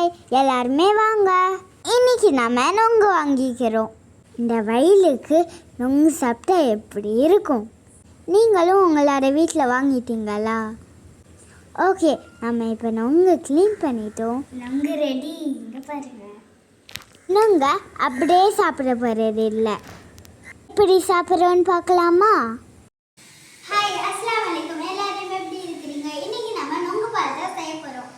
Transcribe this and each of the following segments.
Hi எல்லாருமே வாங்க. இன்னைக்கு நம்ம நொங்கு வாங்கிக்கிறோம். இந்த வெயிலுக்கு நொங்கு சாப்பிட்டா எப்படி இருக்கும்? நீங்களும் உங்களோட வீட்டில் வாங்கிட்டீங்களா? ஓகே, நம்ம இப்போ நொங்கு க்ளீன் பண்ணிட்டோம். நொங்கு ரெடி. இங்கே பாருங்க. நொங்க அப்படியே சாப்பிட போகிறது இல்லை, இப்படி சாப்பிட்றோன்னு பார்க்கலாமா? ஹாய், அஸ்ஸலாமு அலைக்கும். எல்லாரும் எப்படி இருக்கிறீங்க? இன்னைக்கு நம்ம நொங்கு பால் தான் செய்ய போகிறோம்.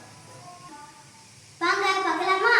வாங்க பார்க்கலாமா?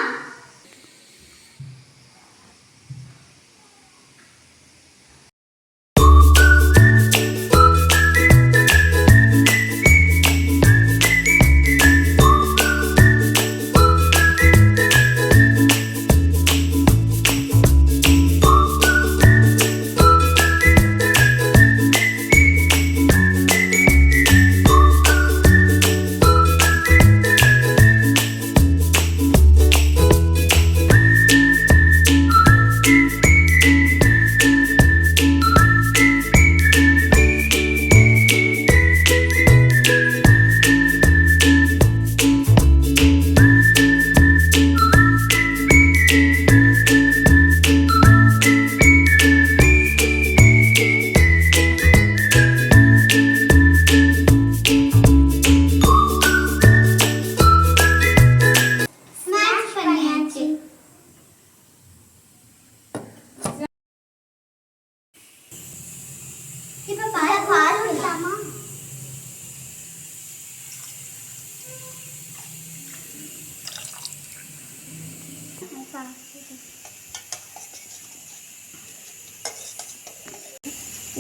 இப்போ பால் ஊற்றலாமா?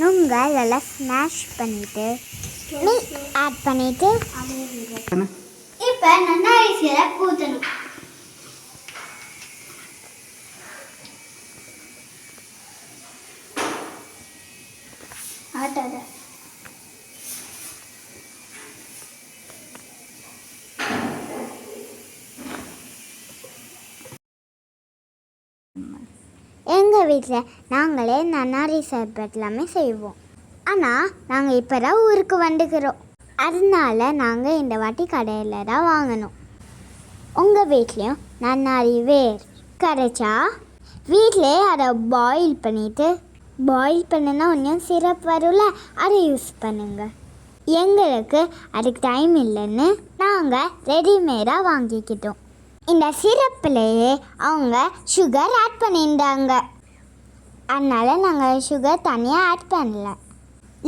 நொங்க நல்லா ஸ்மாஷ் பண்ணிவிட்டு மில்க் ஆட் பண்ணிவிட்டு இப்போ நன்னாரி சிரப் ஊற்றணும். ஆட்டாத. எங்கள் வீட்டில் நாங்களே நன்னாரி சர்பத் எல்லாமே செய்வோம். ஆனால் நாங்கள் இப்போ தான் ஊருக்கு வந்துக்கிறோம், அதனால நாங்கள் இந்த வாட்டி கடையில் தான் வாங்கணும். உங்கள் வீட்லேயும் நன்னாரி வேர் கரைச்சா வீட்டிலே அதை பாயில் பண்ணிவிட்டு, பாயில் பண்ணுனா இன்னும் சிரப் வரும்ல, அதை யூஸ் பண்ணுங்க. எங்களுக்கு அதுக்கு டைம் இல்லைன்னு நாங்கள் ரெடிமேடாக வாங்கிக்கிட்டோம். இந்த சிரப்புலேயே அவங்க சுகர் ஆட் பண்ணியிருந்தாங்க, அதனால் நாங்கள் சுகர் தனியாக ஆட் பண்ணல.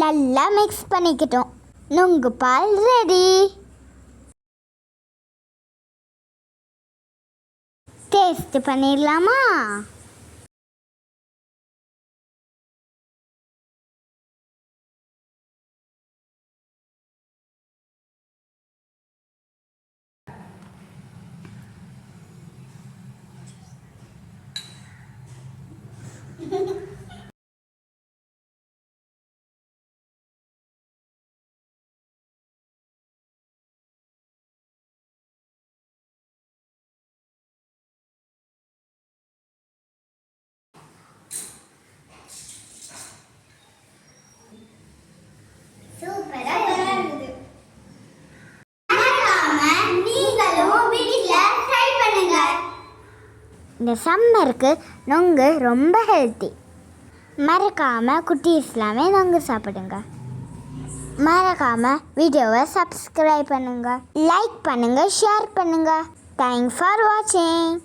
நல்லா மிக்ஸ் பண்ணிக்கிட்டோம். நொங்கு பால் ரெடி. டேஸ்ட் பண்ணிடலாமா? இந்த சம்மருக்கு நொங்கு ரொம்ப ஹெல்த்தி. மறக்காமல் குட்டீஸ் எல்லாமே நொங்கு சாப்பிடுங்க. மறக்காமல் வீடியோவை சப்ஸ்கிரைப் பண்ணுங்கள், லைக் பண்ணுங்கள், ஷேர் பண்ணுங்கள். தேங்க்ஸ் ஃபார் வாட்சிங்.